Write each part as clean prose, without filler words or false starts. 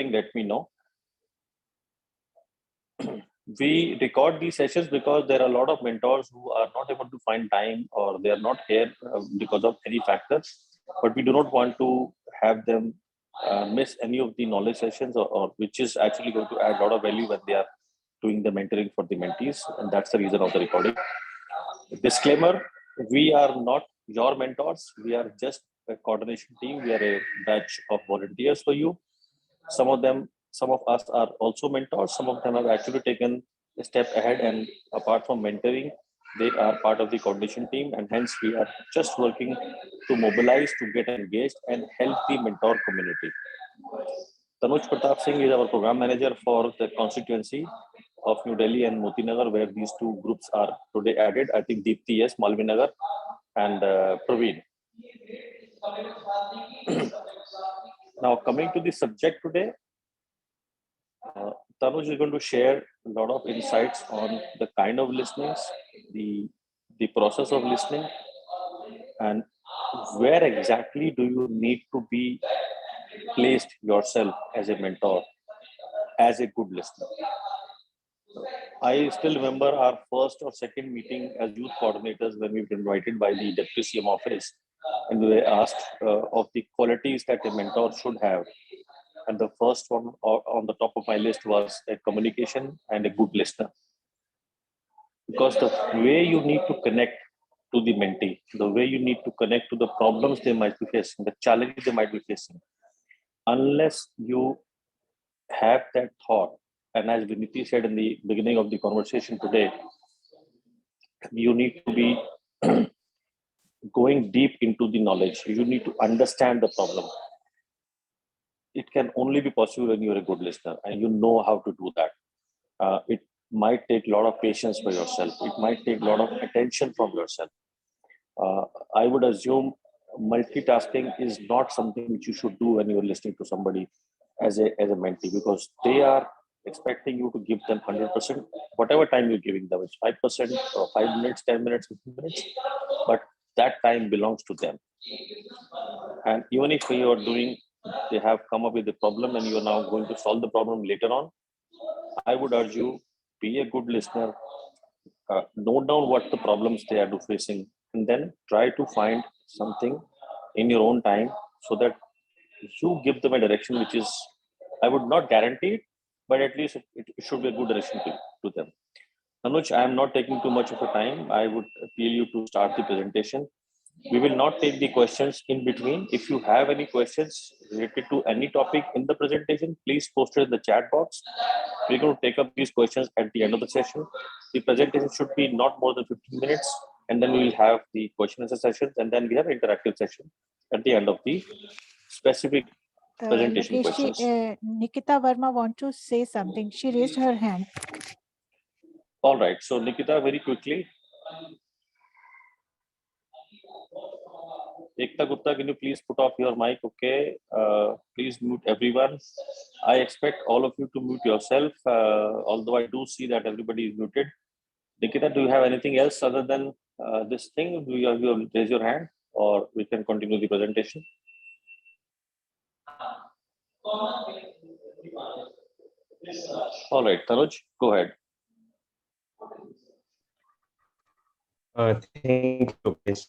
let me know. We record these sessions because there are a lot of mentors who are not able to find time, or they are not here because of any factors. But we do not want to have them miss any of the knowledge sessions, or which is actually going to add a lot of value when they are doing the mentoring for the mentees, and that's the reason of the recording. Disclaimer: we are not your mentors. We are just a coordination team. We are a batch of volunteers for you. Some of us are also mentors. Some of them have actually taken a step ahead, and apart from mentoring, they are part of the coordination team, and hence we are just working to mobilize, to get engaged and help the mentor community. Tanuj Pratap Singh is our program manager for the constituency of New Delhi and Moti Nagar, where these two groups are today added. I think Deepti, yes, Malvi Nagar, and Praveen. Now, coming to the subject today, Tanuj is going to share a lot of insights on the kind of listenings, the process of listening, and where exactly do you need to be placed yourself as a mentor, as a good listener. I still remember our first or second meeting as youth coordinators when we were invited by the Deputy CM office, and we were asked of the qualities that a mentor should have. And the first one on the top of my list was a communication and a good listener. Because the way you need to connect to the mentee, the way you need to connect to the problems they might be facing, the challenges they might be facing, unless you have that thought, and as Viniti said in the beginning of the conversation today, you need to be going deep into the knowledge. You need to understand the problem. It can only be possible when you're a good listener and you know how to do that. It might take a lot of patience for yourself. It might take a lot of attention from yourself. I would assume multitasking is not something which you should do when you're listening to somebody as a mentee, because they are expecting you to give them 100%, whatever time you're giving them. It's 5% or 5 minutes, 10 minutes, 15 minutes, but that time belongs to them. And even if you are doing, they have come up with a problem and you are now going to solve the problem later on, I would urge you, be a good listener, note down what the problems they are facing, and then try to find something in your own time so that you give them a direction which is, I would not guarantee it, but at least it should be a good direction to them. Anuj, I am not taking too much of your time. I would appeal you to start the presentation. We will not take the questions in between. If you have any questions related to any topic in the presentation, please post it in the chat box. We're going to take up these questions at the end of the session. The presentation should be not more than 15 minutes, and then we will have the question and answer sessions, and then we have an interactive session at the end of the specific presentation questions. Nikita Verma want to say something. She raised her hand. All right. So Nikita, very quickly. Ekta Gupta, can you please put off your mic? Okay. Please mute everyone. I expect all of you to mute yourself, although I do see that everybody is muted. Nikita, do you have anything else other than this thing? Do you raise your hand, or we can continue the presentation? All right, Tanuj, go ahead. Thank you, Lokesh.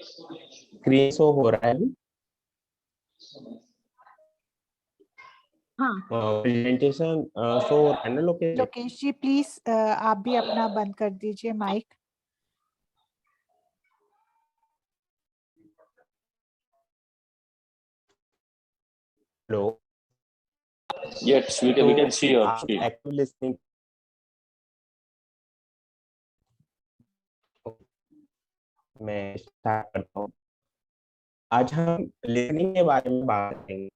Screen show हो रहा है अभी? हाँ, presentation show हो रहा है ना लोकेश? लोकेश जी please आप भी अपना बंद कर दीजिए mic. Hello. Yes, we can see your screen. Active listening. मैं स्टार्ट करता हूँ. आज हम लिसनिंग के बारे में बात करेंगे.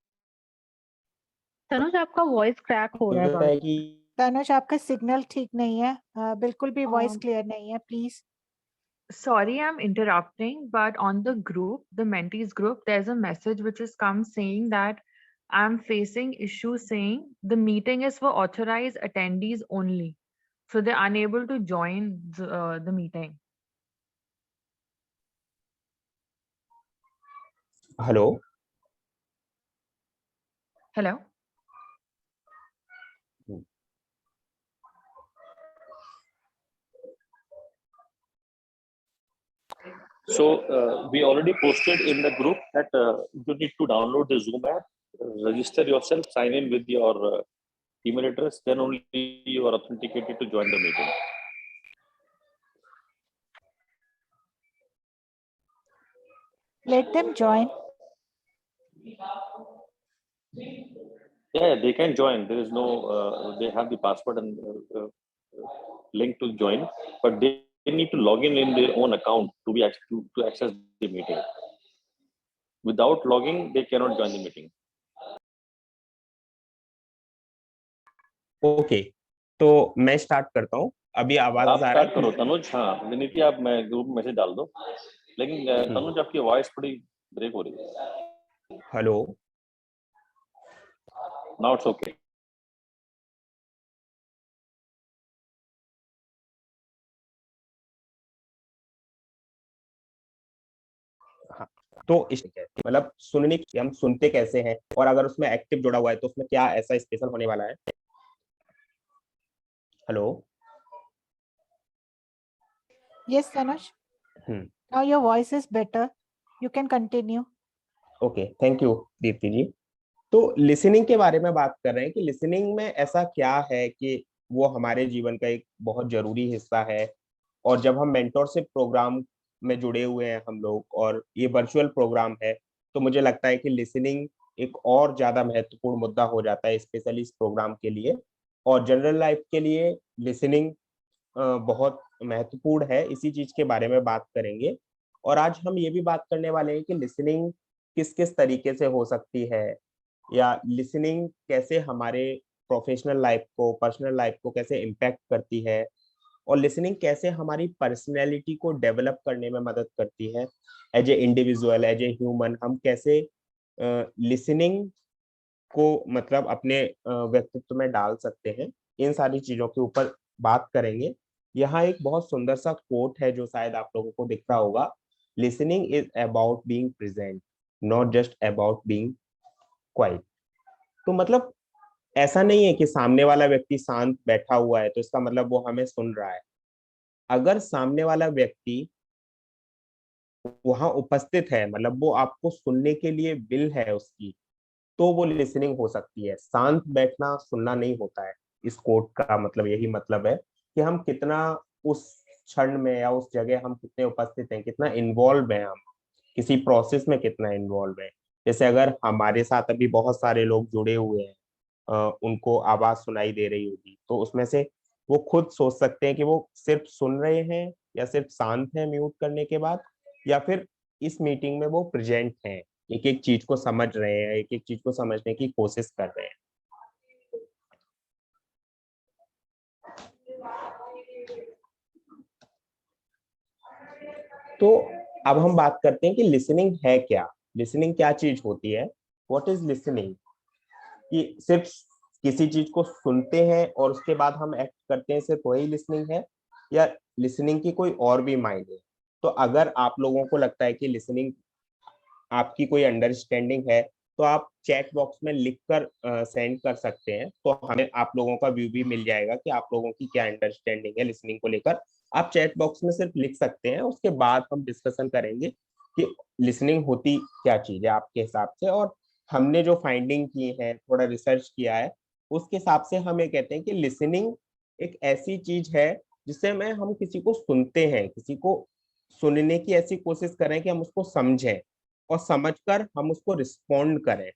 तनुज आपका वॉइस क्रैक हो रहा है. तनुज आपका सिग्नल ठीक नहीं है, बिल्कुल भी वॉइस क्लियर नहीं है. Please. Sorry, I'm interrupting, but on the group, the mentees group, there's a message which has come saying that I'm facing issues saying the meeting is for authorized attendees only. So they're unable to join the meeting. Hello. Hello? So we already posted in the group that you need to download the Zoom app, register yourself, sign in with your email address, then only you are authenticated to join the meeting. Let them join. Yeah, they can join. There is no, they have the password and link to join, but they need to log in their own account to be to access the meeting. Without logging, they cannot join the meeting. Okay, तो मैं start करता हूँ। अभी आवाज आप आ रहा start करो तनुज। हाँ विनीति, आप मैं ग्रुप में मैसेज डाल दो, लेकिन तनुज आपकी वॉइस थोड़ी ब्रेक हो रही है। Hello, now it's okay. तो मतलब सुनने की हम सुनते कैसे हैं, और अगर उसमें एक्टिव जुड़ा हुआ है तो उसमें क्या ऐसा स्पेशल होने वाला है। Hello. Yes, Tanuj. Now your voice is better. You can continue. Okay, thank you Deepti ji. तो लिसनिंग के बारे में बात कर रहे हैं कि लिसनिंग में ऐसा क्या है कि वो हमारे जीवन का एक बहुत जरूरी हिस्सा है। और जब हम मेंटोरशिप प्रोग्राम में जुड़े हुए हैं हम लोग, और ये वर्चुअल प्रोग्राम है, तो मुझे लगता है कि लिसनिंग एक और ज्यादा महत्वपूर्ण मुद्दा हो जाता है, स्पेशली इस प्रोग्राम के लिए। और जनरल लाइफ के लिए लिसनिंग बहुत महत्वपूर्ण है। इसी चीज के बारे में बात करेंगे। और आज हम ये भी बात करने वाले हैं कि लिसनिंग किस किस तरीके से हो सकती है, या लिसनिंग कैसे हमारे प्रोफेशनल लाइफ को, पर्सनल लाइफ को कैसे इम्पैक्ट करती है, और लिसनिंग कैसे हमारी पर्सनैलिटी को डेवलप करने में मदद करती है। As a individual, as a human, हम कैसे लिसनिंग को मतलब अपने व्यक्तित्व में डाल सकते हैं, इन सारी चीजों के ऊपर बात करेंगे। यहाँ एक बहुत सुंदर सा कोट है जो शायद आप लोगों को दिख रहा होगा। Listening is about being present, not just about being quite. तो मतलब ऐसा नहीं है कि सामने वाला व्यक्ति शांत बैठा हुआ है तो इसका मतलब वो हमें सुन रहा है। अगर सामने वाला व्यक्ति वहां उपस्थित है, मतलब वो आपको सुनने के लिए विल है उसकी, तो वो लिसनिंग हो सकती है। शांत बैठना सुनना नहीं होता है। इस कोट का मतलब यही मतलब है कि हम कितना उस क्षण में या उस जगह हम कितने उपस्थित हैं, कितना इन्वॉल्व हैं हम, किसी प्रोसेस में कितना इन्वॉल्व है। जैसे अगर हमारे साथ अभी बहुत सारे लोग जुड़े हुए हैं, उनको आवाज सुनाई दे रही होगी, तो उसमें से वो खुद सोच सकते हैं कि वो सिर्फ सुन रहे हैं या सिर्फ शांत हैं म्यूट करने के बाद, या फिर इस मीटिंग में वो प्रेजेंट हैं, एक एक चीज को समझ रहे हैं, एक एक चीज को समझने की कोशिश कर रहे हैं। तो अब हम बात करते हैं कि लिसनिंग है क्या, लिसनिंग क्या चीज होती है। What is listening? कि सिर्फ किसी चीज को सुनते हैं और उसके बाद हम एक्ट करते हैं, सिर्फ वही लिसनिंग है, या लिसनिंग की कोई और भी मायने? तो अगर आप लोगों को लगता है कि लिसनिंग आपकी कोई अंडरस्टैंडिंग है, तो आप चैट बॉक्स में लिखकर सेंड कर सकते हैं, तो हमें आप लोगों का व्यू भी मिल जाएगा कि आप लोगों की क्या अंडरस्टैंडिंग है लिसनिंग को लेकर। आप चैट बॉक्स में सिर्फ लिख सकते हैं, उसके बाद हम डिस्कशन करेंगे कि लिसनिंग होती क्या चीज है आपके हिसाब से। और हमने जो फाइंडिंग की है, थोड़ा रिसर्च किया है, उसके हिसाब से हम ये कहते हैं कि लिसनिंग एक ऐसी चीज है जिससे में हम किसी को सुनते हैं, किसी को सुनने की ऐसी कोशिश करें कि हम उसको समझें, और समझकर हम उसको रिस्पॉन्ड करें।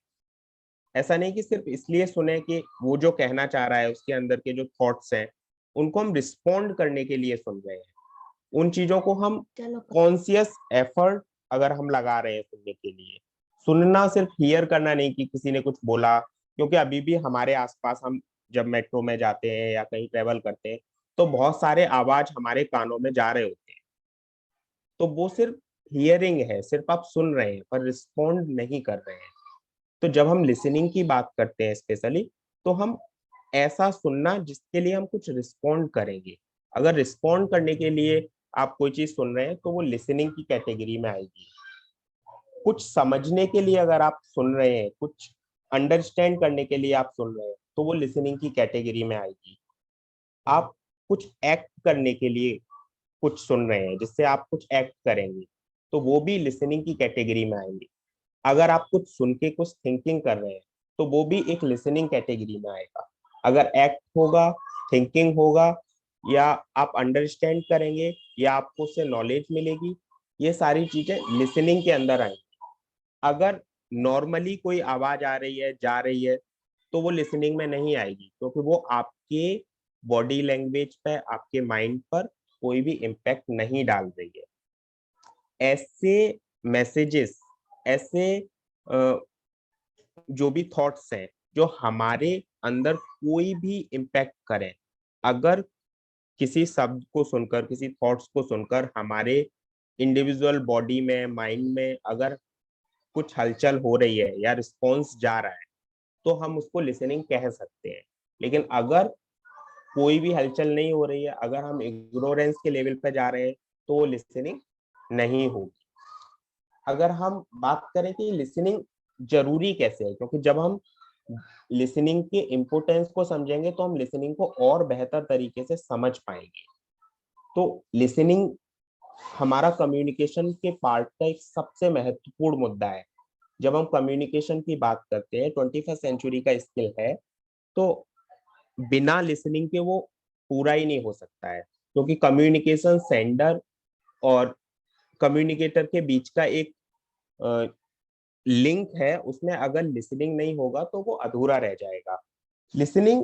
ऐसा नहीं कि सिर्फ इसलिए सुने कि वो जो कहना चाह रहा है, उसके अंदर के जो थॉट्स हैं उनको हम रिस्पॉन्ड करने के लिए सुन रहे हैं। उन चीजों को हम कॉन्शियस एफर्ट अगर हम लगा रहे हैं सुनने के लिए। सुनना सिर्फ हियर करना नहीं कि किसी ने कुछ बोला, क्योंकि अभी भी हमारे आसपास हम जब मेट्रो में जाते हैं या कहीं ट्रेवल करते हैं तो बहुत सारे आवाज हमारे कानों में जा रहे होते हैं, तो वो सिर्फ हियरिंग है, सिर्फ आप सुन रहे हैं पर रिस्पॉन्ड नहीं कर रहे हैं। तो जब हम लिसनिंग की बात करते हैं स्पेशली, तो हम ऐसा सुनना जिसके लिए हम कुछ रिस्पॉन्ड करेंगे। अगर रिस्पॉन्ड करने के लिए आप कोई चीज सुन रहे हैं तो वो लिसनिंग की कैटेगरी में आएगी। कुछ समझने के लिए अगर आप सुन रहे हैं, कुछ अंडरस्टैंड करने के लिए आप सुन रहे हैं तो वो लिसनिंग की कैटेगरी में आएगी। आप कुछ एक्ट करने के लिए कुछ सुन रहे हैं जिससे आप कुछ एक्ट करेंगे तो वो भी लिसनिंग की कैटेगरी में आएंगे। अगर आप कुछ सुन के कुछ थिंकिंग कर रहे हैं तो वो भी एक लिसनिंग कैटेगरी में आएगा। अगर एक्ट होगा, थिंकिंग होगा, या आप अंडरस्टैंड करेंगे या आपको उससे नॉलेज मिलेगी, ये सारी चीजें लिसनिंग के अंदर आएंगी। अगर नॉर्मली कोई आवाज आ रही है, जा रही है, तो वो लिसनिंग में नहीं आएगी क्योंकि वो आपके बॉडी लैंग्वेज पे, आपके माइंड पर कोई भी इम्पैक्ट नहीं डाल रही है। ऐसे मैसेजेस, ऐसे जो भी थॉट्स हैं जो हमारे अंदर कोई भी इम्पैक्ट करें, अगर किसी शब्द को सुनकर, किसी थॉट्स को सुनकर हमारे इंडिविजुअल बॉडी में, माइंड में अगर कुछ हलचल हो रही है या रिस्पॉन्स जा रहा है तो हम उसको लिसनिंग कह सकते हैं। लेकिन अगर कोई भी हलचल नहीं हो रही है, अगर हम इग्नोरेंस के लेवल पे जा रहे हैं तो वो लिसनिंग नहीं होगी। अगर हम बात करें कि लिसनिंग जरूरी कैसे है, क्योंकि जब हम लिसनिंग के इम्पोर्टेंस को समझेंगे तो हम लिसनिंग को और बेहतर तरीके से समझ पाएंगे। तो लिसनिंग हमारा कम्युनिकेशन के पार्ट का एक सबसे महत्वपूर्ण मुद्दा है। जब हम कम्युनिकेशन की बात करते हैं, 21st सेंचुरी का स्किल है, तो बिना लिसनिंग के वो पूरा ही नहीं हो सकता है, क्योंकि कम्युनिकेशन सेंडर और कम्युनिकेटर के बीच का एक लिंक है, उसमें अगर लिसनिंग नहीं होगा तो वो अधूरा रह जाएगा। लिसनिंग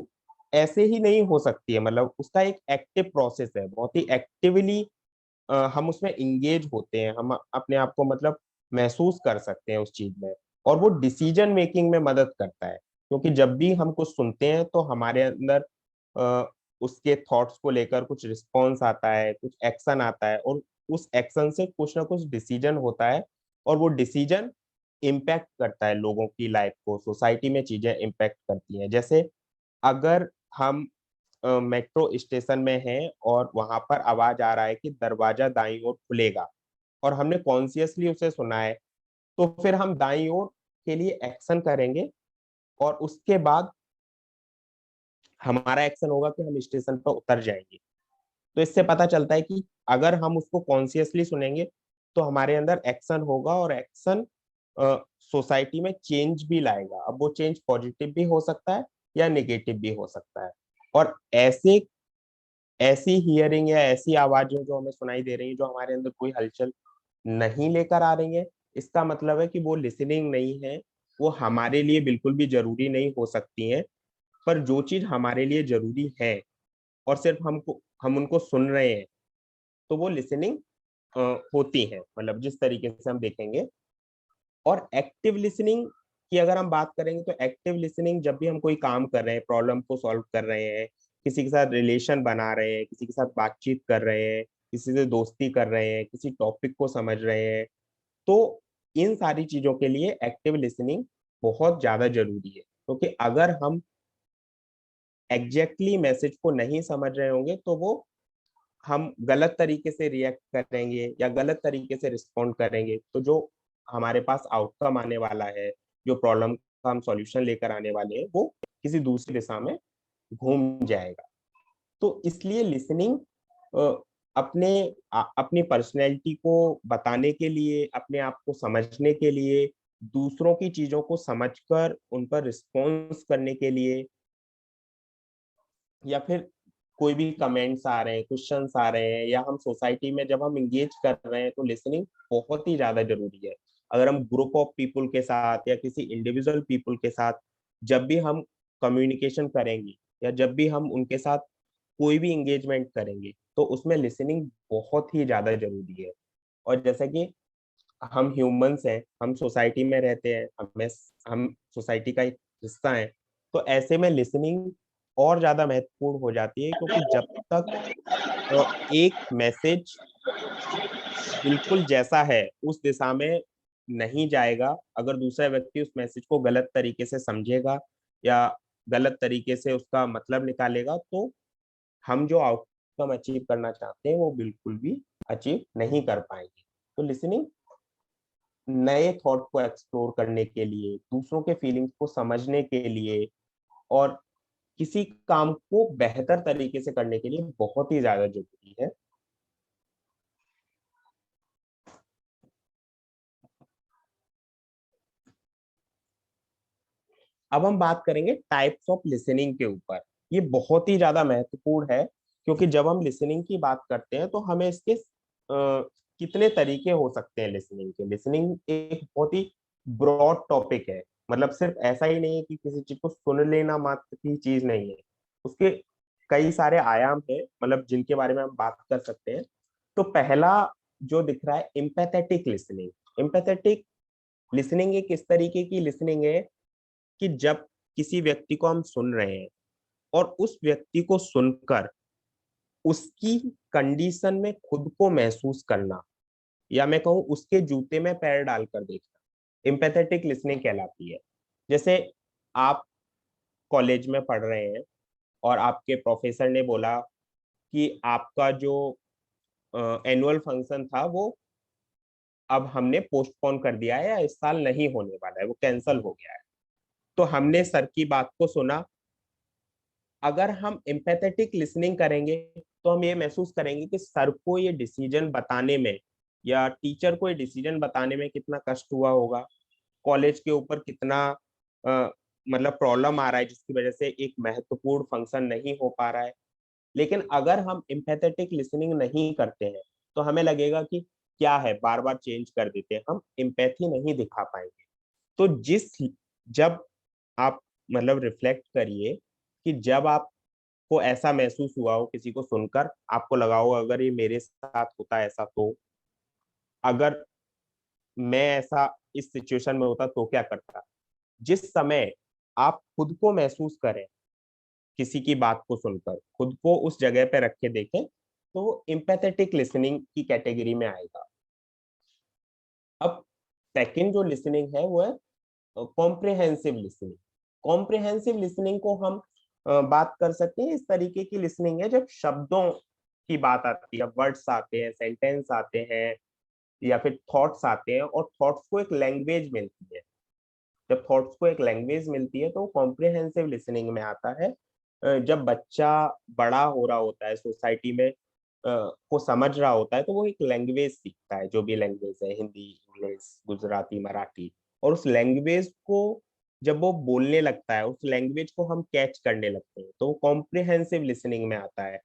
ऐसे ही नहीं हो सकती है, मतलब उसका एक एक्टिव प्रोसेस है, बहुत ही एक्टिवली हम उसमें इंगेज होते हैं, हम अपने आप को मतलब महसूस कर सकते हैं उस चीज में, और वो डिसीजन मेकिंग में मदद करता है। क्योंकि जब भी हम कुछ सुनते हैं तो हमारे अंदर उसके थॉट्स को लेकर कुछ रिस्पॉन्स आता है, कुछ एक्शन आता है, और उस एक्शन से कुछ ना कुछ डिसीजन होता है, और वो डिसीजन इम्पैक्ट करता है लोगों की लाइफ को, सोसाइटी में चीजें इम्पैक्ट करती हैं। जैसे अगर हम मेट्रो स्टेशन में हैं और वहां पर आवाज आ रहा है कि दरवाजा दाईं ओर खुलेगा, और हमने कॉन्शियसली उसे सुना है, तो फिर हम दाईं ओर के लिए एक्शन करेंगे, और उसके बाद हमारा एक्शन होगा कि हम स्टेशन पर उतर जाएंगे। तो इससे पता चलता है कि अगर हम उसको कॉन्शियसली सुनेंगे तो हमारे अंदर एक्शन होगा, और एक्शन सोसाइटी में चेंज भी लाएगा। अब वो चेंज पॉजिटिव भी हो सकता है या नेगेटिव भी हो सकता है। और ऐसी हियरिंग या ऐसी आवाजें जो हमें सुनाई दे रही है, जो हमारे अंदर कोई हलचल नहीं लेकर आ रही है, इसका मतलब है कि वो लिसनिंग नहीं है, वो हमारे लिए बिल्कुल भी जरूरी नहीं हो सकती है। पर जो चीज हमारे लिए जरूरी है और सिर्फ हम उनको सुन रहे हैं, तो वो लिसनिंग होती है, मतलब जिस तरीके से हम देखेंगे। और एक्टिव लिसनिंग की अगर हम बात करेंगे तो एक्टिव लिसनिंग जब भी हम कोई काम कर रहे हैं, प्रॉब्लम को सॉल्व कर रहे हैं, किसी के साथ रिलेशन बना रहे हैं, किसी के साथ बातचीत कर रहे हैं, किसी से दोस्ती कर रहे हैं, किसी टॉपिक को समझ रहे हैं, तो इन सारी चीजों के लिए एक्टिव लिसनिंग बहुत ज्यादा जरूरी है। क्योंकि अगर हम एग्जैक्टली मैसेज को नहीं समझ रहे होंगे तो वो हम गलत तरीके से रिएक्ट करेंगे या गलत तरीके से रिस्पॉन्ड करेंगे, तो जो हमारे पास आउटकम आने वाला है, जो प्रॉब्लम का हम सॉल्यूशन लेकर आने वाले हैं, वो किसी दूसरी दिशा में घूम जाएगा। तो इसलिए लिसनिंग अपनी पर्सनैलिटी को बताने के लिए, अपने आप को समझने के लिए, दूसरों की चीजों को समझकर उन पर रिस्पॉन्स करने के लिए, या फिर कोई भी कमेंट्स आ रहे हैं, क्वेश्चंस आ रहे हैं, या हम सोसाइटी में जब हम इंगेज कर रहे हैं, तो लिसनिंग बहुत ही ज्यादा जरूरी है। अगर हम ग्रुप ऑफ पीपल के साथ या किसी इंडिविजुअल पीपल के साथ जब भी हम कम्युनिकेशन करेंगे, या जब भी हम उनके साथ कोई भी इंगेजमेंट करेंगे, तो उसमें लिसनिंग बहुत ही ज्यादा जरूरी है। और जैसा कि हम ह्यूमंस हैं, हम सोसाइटी में रहते हैं, हम सोसाइटी का एक हिस्सा है, तो ऐसे में लिसनिंग और ज्यादा महत्वपूर्ण हो जाती है। क्योंकि जब तक एक मैसेज बिल्कुल जैसा है उस दिशा में नहीं जाएगा, अगर दूसरा व्यक्ति उस मैसेज को गलत तरीके से समझेगा या गलत तरीके से उसका मतलब निकालेगा, तो हम जो आउटकम अचीव करना चाहते हैं वो बिल्कुल भी अचीव नहीं कर पाएंगे। तो लिसनिंग नए थॉट को एक्सप्लोर करने के लिए, दूसरों के फीलिंग्स को समझने के लिए और किसी काम को बेहतर तरीके से करने के लिए बहुत ही ज्यादा जरूरी है। अब हम बात करेंगे टाइप्स ऑफ लिसनिंग के ऊपर। ये बहुत ही ज्यादा महत्वपूर्ण है, क्योंकि जब हम लिसनिंग की बात करते हैं तो हमें इसके कितने तरीके हो सकते हैं लिसनिंग के। लिसनिंग एक बहुत ही ब्रॉड टॉपिक है, मतलब सिर्फ ऐसा ही नहीं है कि किसी चीज को सुन लेना मात्र की चीज नहीं है, उसके कई सारे आयाम है, मतलब जिनके बारे में हम बात कर सकते हैं। तो पहला जो दिख रहा है, एम्पैथेटिक लिसनिंग। एम्पैथेटिक लिसनिंग एक इस तरीके की लिसनिंग है कि जब किसी व्यक्ति को हम सुन रहे हैं और उस व्यक्ति को सुनकर उसकी कंडीशन में खुद को महसूस करना, या मैं कहूँ उसके जूते में पैर डालकर देखना, एम्पैथेटिक लिसनिंग कहलाती है। जैसे आप कॉलेज में पढ़ रहे हैं और आपके प्रोफेसर ने बोला कि आपका जो एनुअल फंक्शन था वो अब हमने पोस्टपोन कर दिया है, या इस साल नहीं होने वाला है, वो कैंसिल हो गया है। तो हमने सर की बात को सुना। अगर हम एम्पैथेटिक लिसनिंग करेंगे तो हम ये महसूस करेंगे कि सर को ये डिसीजन बताने में या टीचर को ये डिसीजन बताने में कितना कष्ट हुआ होगा, कॉलेज के ऊपर कितना मतलब प्रॉब्लम आ रहा है जिसकी वजह से एक महत्वपूर्ण फंक्शन नहीं हो पा रहा है। लेकिन अगर हम एम्पैथेटिक लिसनिंग नहीं करते हैं तो हमें लगेगा कि क्या है, बार बार चेंज कर देते हैं, हम एम्पैथी नहीं दिखा पाएंगे। तो जब आप मतलब रिफ्लेक्ट करिए कि जब आपको ऐसा महसूस हुआ हो किसी को सुनकर, आपको लगा हो अगर ये मेरे साथ होता ऐसा, तो अगर मैं ऐसा इस सिचुएशन में होता तो क्या करता। जिस समय आप खुद को महसूस करें, किसी की बात को सुनकर खुद को उस जगह पे रख के देखें, तो वो एम्पैथेटिक लिसनिंग की कैटेगरी में आएगा। अब सेकंड जो लिसनिंग है वो है कॉम्प्रिहेंसिव लिसनिंग। कॉम्प्रिहेंसिव लिसनिंग को हम बात कर सकते हैं, इस तरीके की लिसनिंग है जब शब्दों की बात आती है, वर्ड्स आते हैं, सेंटेंस आते हैं, या फिर थॉट्स आते हैं और थॉट्स को एक लैंग्वेज मिलती है। जब थॉट्स को एक लैंग्वेज मिलती है तो कॉम्प्रिहेंसिव लिसनिंग में आता है। जब बच्चा बड़ा हो रहा होता है, सोसाइटी में को समझ रहा होता है, तो वो एक लैंग्वेज सीखता है, जो भी लैंग्वेज है, हिंदी, इंग्लिश, गुजराती, मराठी, और उस लैंग्वेज को जब वो बोलने लगता है, उस लैंग्वेज को हम कैच करने लगते हैं, तो वो कॉम्प्रिहेंसिव लिसनिंग में आता है।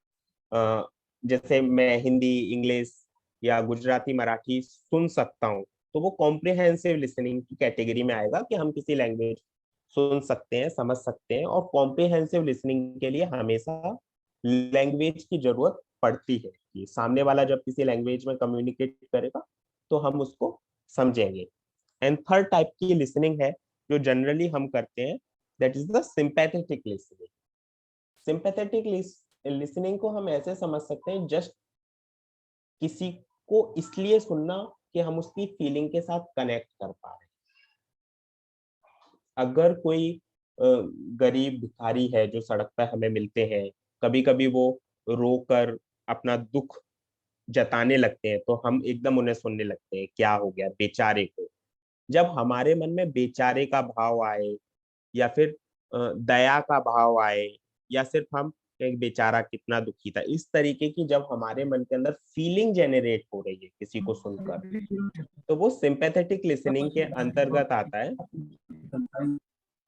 जैसे मैं हिंदी, इंग्लिश या गुजराती, मराठी सुन सकता हूँ, तो वो कॉम्प्रिहेंसिव लिसनिंग की कैटेगरी में आएगा कि हम किसी लैंग्वेज सुन सकते हैं, समझ सकते हैं। और कॉम्प्रिहेंसिव लिसनिंग के लिए हमेशा लैंग्वेज की जरूरत पड़ती है कि सामने वाला जब किसी लैंग्वेज में कम्युनिकेट करेगा तो हम उसको समझेंगे। एंड थर्ड टाइप की लिसनिंग है जो जनरली हम करते हैं, that is the sympathetic listening. Sympathetic listening को हम ऐसे समझ सकते हैं, जस्ट किसी को इसलिए सुनना कि हम उसकी फीलिंग के साथ कनेक्ट कर पा रहे हैं। अगर कोई गरीब भिखारी है जो सड़क पर हमें मिलते हैं, कभी कभी वो रोकर अपना दुख जताने लगते हैं, तो हम एकदम उन्हें सुनने लगते हैं, क्या हो गया बेचारे को। जब हमारे मन में बेचारे का भाव आए, या फिर दया का भाव आए, या सिर्फ हम एक बेचारा कितना दुखी था, इस तरीके की जब हमारे मन के अंदर फीलिंग जेनरेट हो रही है किसी को सुनकर, तो वो सिंपैथेटिक लिसनिंग के अंतर्गत आता है।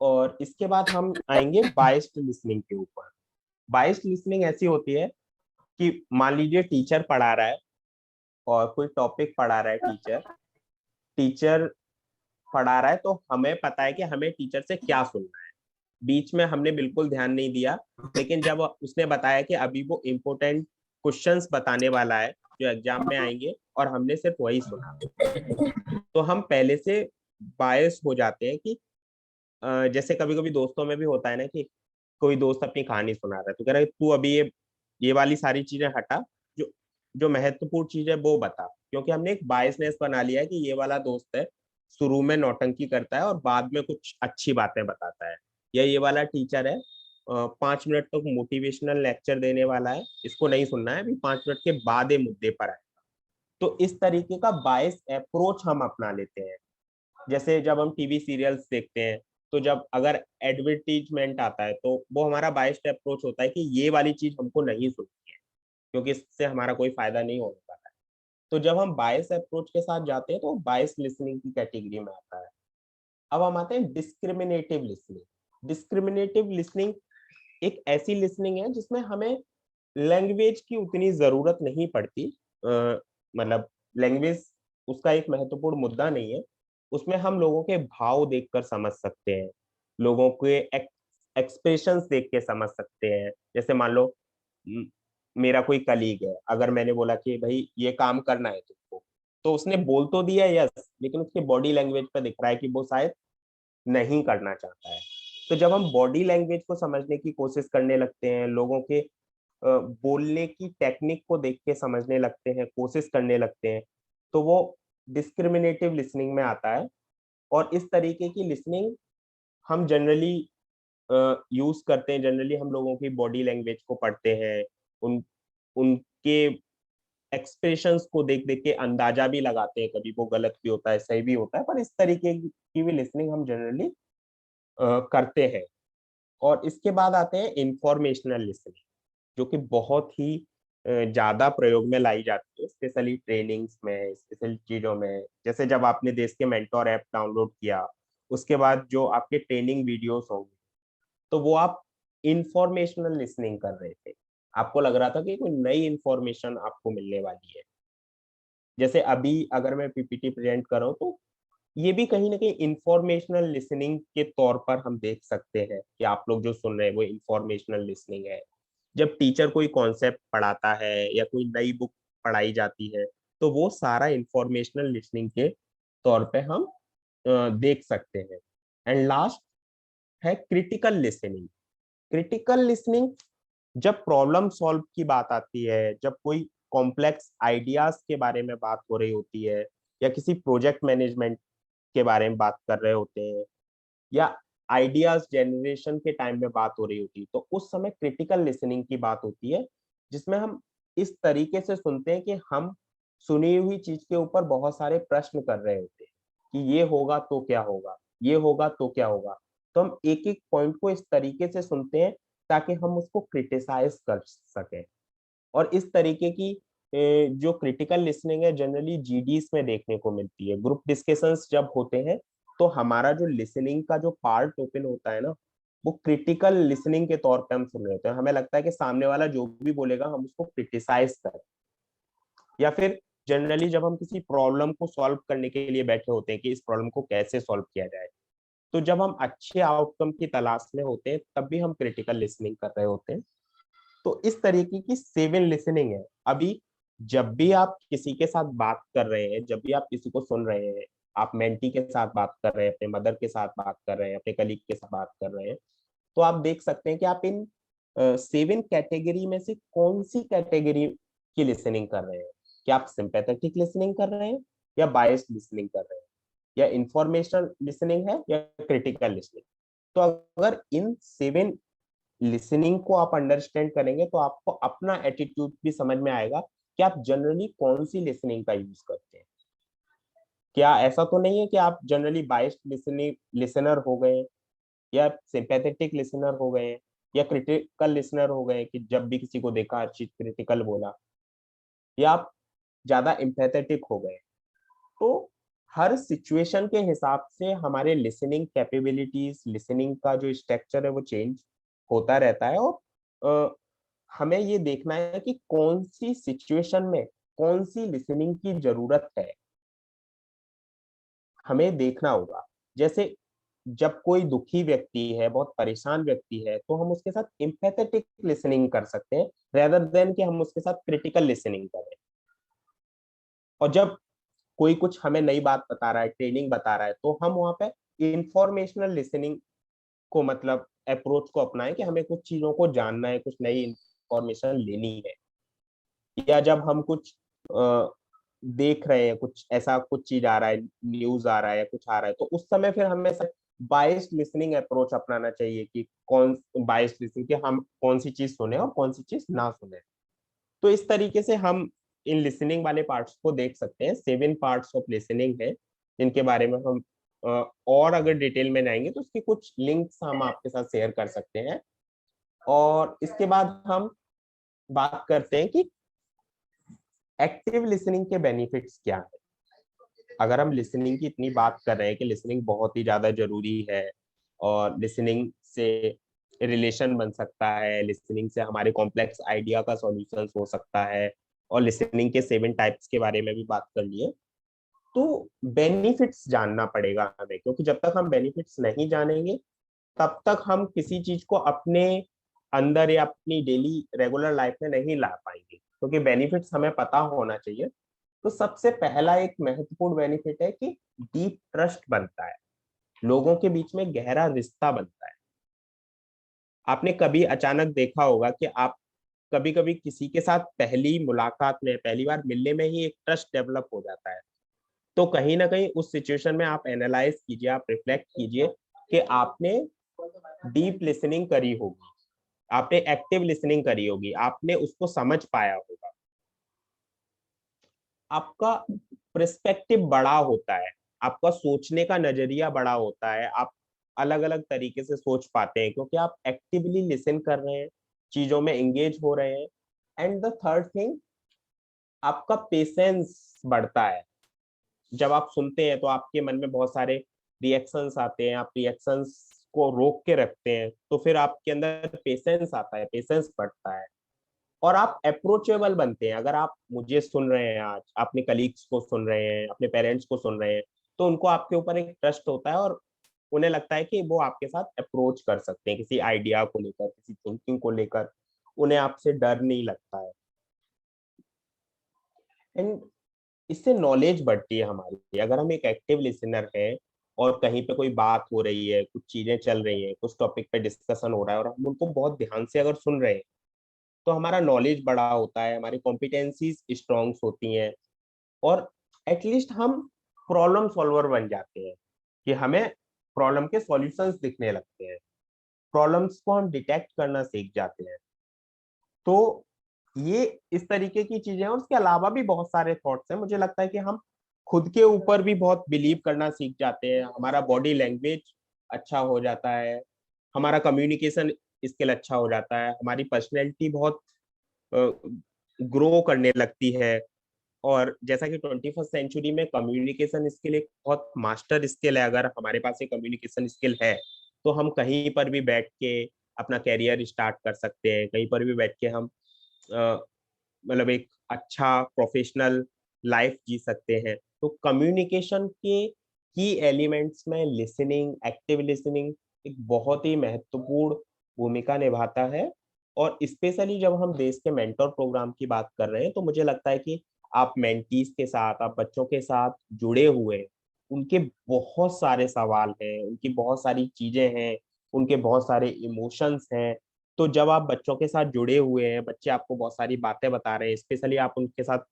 और इसके बाद हम आएंगे बायस्ड लिसनिंग के ऊपर। बायस्ड लिसनिंग ऐसी होती है कि मान लीजिए टीचर पढ़ा रहा है और कोई टॉपिक पढ़ा रहा है, टीचर पढ़ा रहा है, तो हमें पता है कि हमें टीचर से क्या सुनना है। बीच में हमने बिल्कुल ध्यान नहीं दिया, लेकिन जब उसने बताया कि अभी वो इम्पोर्टेंट क्वेश्चंस बताने वाला है जो एग्जाम में आएंगे, और हमने सिर्फ वही सुना, तो हम पहले से बायस हो जाते हैं कि जैसे कभी कभी दोस्तों में भी होता है ना कि कोई दोस्त अपनी कहानी सुना रहा है, तो कह रहा है तू अभी ये वाली सारी चीजें हटा, जो जो महत्वपूर्ण चीज है वो बता। क्योंकि हमने एक बायसनेस बना लिया है कि ये वाला दोस्त है, शुरू में नौटंकी करता है और बाद में कुछ अच्छी बातें बताता है, या ये वाला टीचर है 5 मिनट तक मोटिवेशनल लेक्चर देने वाला है, इसको नहीं सुनना है, अभी 5 मिनट के बाद ये मुद्दे पर आएगा। तो इस तरीके का बायस अप्रोच हम अपना लेते हैं। जैसे जब हम टीवी सीरियल्स देखते हैं, तो जब अगर एडवर्टीजमेंट आता है तो वो हमारा बायस्ड अप्रोच होता है कि ये वाली चीज हमको नहीं सुननी है, क्योंकि इससे हमारा कोई फायदा नहीं होने वाला है। तो जब हम बायस अप्रोच के साथ जाते हैं तो बायस लिसनिंग की कैटेगरी में आता है। अब हम आते हैं डिस्क्रिमिनेटिव लिसनिंग। डिस्क्रिमिनेटिव लिसनिंग एक ऐसी लिसनिंग है जिसमें हमें लैंग्वेज की उतनी जरूरत नहीं पड़ती। मतलब लैंग्वेज उसका एक महत्वपूर्ण मुद्दा नहीं है, उसमें हम लोगों के भाव देखकर समझ सकते हैं, लोगों के एक्सप्रेशंस देख के समझ सकते हैं। जैसे मान लो मेरा कोई कलीग है, अगर मैंने बोला कि भाई ये काम करना है तुमको, तो उसने बोल तो दिया यस, लेकिन उसके बॉडी लैंग्वेज पे दिख रहा है कि वो शायद नहीं करना चाहता है। तो जब हम बॉडी लैंग्वेज को समझने की कोशिश करने लगते हैं, लोगों के बोलने की टेक्निक को देख के समझने लगते हैं, कोशिश करने लगते हैं, तो वो डिस्क्रिमिनेटिव लिसनिंग में आता है। और इस तरीके की लिसनिंग हम जनरली यूज करते हैं। जनरली हम लोगों की बॉडी लैंग्वेज को पढ़ते हैं, उन उनके एक्सप्रेशंस को देख देख के अंदाजा भी लगाते हैं, कभी वो गलत भी होता है, सही भी होता है, पर इस तरीके की भी लिसनिंग हम जनरली करते हैं। और इसके बाद आते हैं इंफॉर्मेशनल लिसनिंग, जो कि बहुत ही ज्यादा प्रयोग में लाई जाती है, स्पेशली ट्रेनिंग्स में, स्पेशल चीजों में। जैसे जब आपने देश के मेंटोर ऐप डाउनलोड किया, उसके बाद जो आपके ट्रेनिंग वीडियोस होंगे, तो वो आप इंफॉर्मेशनल लिसनिंग कर रहे थे। आपको लग रहा था कि कोई नई इंफॉर्मेशन आपको मिलने वाली है। जैसे अभी अगर मैं पीपीटी प्रेजेंट कर रहा हूँ, तो ये भी कहीं ना कहीं इंफॉर्मेशनल लिसनिंग के तौर पर हम देख सकते हैं कि आप लोग जो सुन रहे हैं वो इंफॉर्मेशनल लिसनिंग है। जब टीचर कोई कॉन्सेप्ट पढ़ाता है या कोई नई बुक पढ़ाई जाती है, तो वो सारा इंफॉर्मेशनल लिसनिंग के तौर पे हम देख सकते हैं। एंड लास्ट है क्रिटिकल लिसनिंग। क्रिटिकल लिसनिंग जब प्रॉब्लम सॉल्व की बात आती है, जब कोई कॉम्प्लेक्स आइडियाज के बारे में बात हो रही होती है, या किसी प्रोजेक्ट मैनेजमेंट के बारे में बात कर रहे होते हैं, या आइडियाज जनरेशन के टाइम में बात हो रही होती है, तो उस समय क्रिटिकल लिसनिंग की बात होती है, जिसमें हम इस तरीके से सुनते हैं कि हम सुनी हुई चीज के ऊपर बहुत सारे प्रश्न कर रहे होते हैं कि ये होगा तो क्या होगा, ये होगा तो क्या होगा। तो हम एक एक पॉइंट को इस तरीके से सुनते हैं ताकि हम उसको क्रिटिसाइज कर सकें। और इस तरीके की जो क्रिटिकल लिसनिंग है जनरली जीडीज में देखने को मिलती है। ग्रुप डिस्कशंस जब होते हैं, तो हमारा जो लिसनिंग का जो पार्ट ओपन होता है ना, वो क्रिटिकल लिसनिंग के तौर पे हम सुन रहे होते हैं। हमें लगता है कि सामने वाला जो भी बोलेगा हम उसको क्रिटिसाइज करें। या फिर जनरली जब हम किसी प्रॉब्लम को सॉल्व करने के लिए बैठे होते हैं कि इस प्रॉब्लम को कैसे सॉल्व किया जाए, तो जब हम अच्छे आउटकम की तलाश में होते हैं, तब भी हम क्रिटिकल लिसनिंग कर रहे होते हैं। तो इस तरीके की 7 लिसनिंग है। अभी जब भी आप किसी के साथ बात कर रहे हैं, जब भी आप किसी को सुन रहे हैं, आप मेंटी के साथ बात कर रहे हैं, अपने मदर के साथ बात कर रहे हैं, अपने कलीग के साथ बात कर रहे हैं, तो आप देख सकते हैं कि आप इन 7 कैटेगरी में से कौन सी कैटेगरी की लिसनिंग कर रहे हैं। क्या आप सिंपैथेटिक लिसनिंग कर रहे हैं, या बायस्ड लिसनिंग कर रहे हैं, या इंफॉर्मेशनल लिसनिंग है, या क्रिटिकल लिसनिंग। तो अगर इन 7 लिसनिंग को आप अंडरस्टैंड करेंगे, तो आपको अपना एटीट्यूड भी समझ में आएगा कि आप जनरली कौन सी लिसनिंग का यूज करते हैं। क्या ऐसा तो नहीं है कि आप जनरली बायस्ड लिसनिंग लिसनर हो गए, या सिंपैथेटिक लिसनर हो गए, या क्रिटिकल लिसनर हो गए कि जब भी किसी को देखा हर चीज क्रिटिकल बोला, या आप ज्यादा एम्पैथेटिक हो गए। तो हर सिचुएशन के हिसाब से हमारे लिसनिंग कैपेबिलिटीज, लिसनिंग का जो स्ट्रक्चर है वो चेंज होता रहता है। और हमें ये देखना है कि कौन सी सिचुएशन में कौन सी लिसनिंग की जरूरत है, हमें देखना होगा। जैसे जब कोई दुखी व्यक्ति है, बहुत परेशान व्यक्ति है, तो हम उसके साथ एम्पैथेटिक लिसनिंग कर सकते हैं, रेदर देन कि हम उसके साथ क्रिटिकल लिसनिंग करें। और जब कोई कुछ हमें नई बात बता रहा है, ट्रेनिंग बता रहा है, तो हम वहां पे इंफॉर्मेशनल लिसनिंग को मतलब अप्रोच को अपनाएं कि हमें कुछ चीजों को जानना है, कुछ नई इंफॉर्मेशन लेनी है। या जब हम कुछ देख रहे हैं, कुछ ऐसा कुछ चीज आ रहा है, न्यूज आ रहा है या कुछ आ रहा है, तो उस समय फिर हमें बायस्ड लिसनिंग अप्रोच अपनाना चाहिए कि कौन बायस्ड लिसनिंग, कि हम कौन सी चीज सुने और कौन सी चीज ना सुने। तो इस तरीके से हम इन लिसनिंग वाले पार्ट्स को देख सकते हैं। 7 पार्ट्स ऑफ लिसनिंग है जिनके बारे में हम और अगर डिटेल में जाएंगे तो उसकी कुछ लिंक्स हम आपके साथ शेयर कर सकते हैं। और इसके बाद हम बात करते हैं कि एक्टिव लिसनिंग के बेनिफिट्स क्या है। अगर हम लिसनिंग की इतनी बात कर रहे हैं कि लिसनिंग बहुत ही ज्यादा जरूरी है और लिसनिंग से रिलेशन बन सकता है, लिसनिंग से हमारे कॉम्प्लेक्स आइडिया का सॉल्यूशन हो सकता है, और लिसनिंग के 7 टाइप्स के बारे में भी बात कर लिए, तो बेनिफिट्स जानना पड़ेगा हमें, क्योंकि जब तक हम बेनिफिट्स नहीं जानेंगे तब तक हम किसी चीज को अपने अंदर या अपनी डेली रेगुलर लाइफ में नहीं ला पाएंगे, क्योंकि बेनिफिट्स हमें पता होना चाहिए। तो सबसे पहला एक महत्वपूर्ण बेनिफिट है कि डीप ट्रस्ट बनता है, लोगों के बीच में गहरा रिश्ता बनता है। आपने कभी अचानक देखा होगा कि आप कभी कभी किसी के साथ पहली मुलाकात में, पहली बार मिलने में ही एक ट्रस्ट डेवलप हो जाता है। तो कहीं ना कहीं उस सिचुएशन में आप एनालाइज कीजिए, आप रिफ्लेक्ट कीजिए कि आपने डीप लिसनिंग करी होगी, आपने एक्टिव लिसनिंग करी होगी, आपने उसको समझ पाया होगा, आपका पर्सपेक्टिव बड़ा होता है, आपका सोचने का नजरिया बड़ा होता है, आप अलग अलग तरीके से सोच पाते हैं क्योंकि आप एक्टिवली लिसन कर रहे हैं, चीजों में एंगेज हो रहे हैं। एंड द थर्ड थिंग, आपका पेशेंस बढ़ता है। जब आप सुनते हैं तो आपके मन में बहुत सारे रिएक्शंस आते हैं, आप रिएक्शंस को रोक के रखते हैं, तो फिर आपके अंदर पेशेंस आता है, पेशेंस बढ़ता है, और आप अप्रोचेबल बनते हैं। अगर आप मुझे सुन रहे हैं, आज अपने कलीग्स को सुन रहे हैं, अपने पेरेंट्स को सुन रहे हैं, तो उनको आपके ऊपर एक ट्रस्ट होता है और उन्हें लगता है कि वो आपके साथ अप्रोच कर सकते हैं किसी आइडिया को लेकर, किसी थिंकिंग को लेकर, उन्हें आपसे डर नहीं लगता है। एंड इससे नॉलेज बढ़ती है हमारी। अगर हम एक एक्टिव लिसनर हैं और कहीं पे कोई बात हो रही है, कुछ चीजें चल रही हैं, कुछ टॉपिक पे डिस्कशन हो रहा है और हम उनको बहुत ध्यान से अगर सुन रहे हैं, तो हमारा नॉलेज बड़ा होता है, हमारी कॉम्पिटेंसीज स्ट्रॉन्ग होती हैं, और एटलीस्ट हम प्रॉब्लम सॉल्वर बन जाते हैं कि हमें प्रॉब्लम के सॉल्यूशंस दिखने लगते हैं, प्रॉब्लम्स को हम डिटेक्ट करना सीख जाते हैं। तो ये इस तरीके की चीजें हैं, और उसके अलावा भी बहुत सारे थॉट्स हैं। मुझे लगता है कि हम खुद के ऊपर भी बहुत बिलीव करना सीख जाते हैं, हमारा बॉडी लैंग्वेज अच्छा हो जाता है, हमारा कम्युनिकेशन स्किल अच्छा हो जाता है, हमारी पर्सनैलिटी बहुत ग्रो करने लगती है। और जैसा कि 21st सेंचुरी में कम्युनिकेशन स्किल एक बहुत मास्टर स्किल है, अगर हमारे पास एक कम्युनिकेशन स्किल है तो हम कहीं पर भी बैठ के अपना कैरियर स्टार्ट कर सकते हैं, कहीं पर भी बैठ के हम मतलब एक अच्छा प्रोफेशनल लाइफ जी सकते हैं। तो कम्युनिकेशन के की एलिमेंट्स में लिसनिंग, एक्टिव लिसनिंग एक बहुत ही महत्वपूर्ण भूमिका निभाता है। और स्पेशली जब हम देश के मेंटर प्रोग्राम की बात कर रहे हैं, तो मुझे लगता है कि आप मेंटीज के साथ, आप बच्चों के साथ जुड़े हुए, उनके बहुत सारे सवाल हैं, उनकी बहुत सारी चीजें हैं, उनके बहुत सारे इमोशंस हैं। तो जब आप बच्चों के साथ जुड़े हुए हैं, बच्चे आपको बहुत सारी बातें बता रहे हैं, स्पेशली आप उनके साथ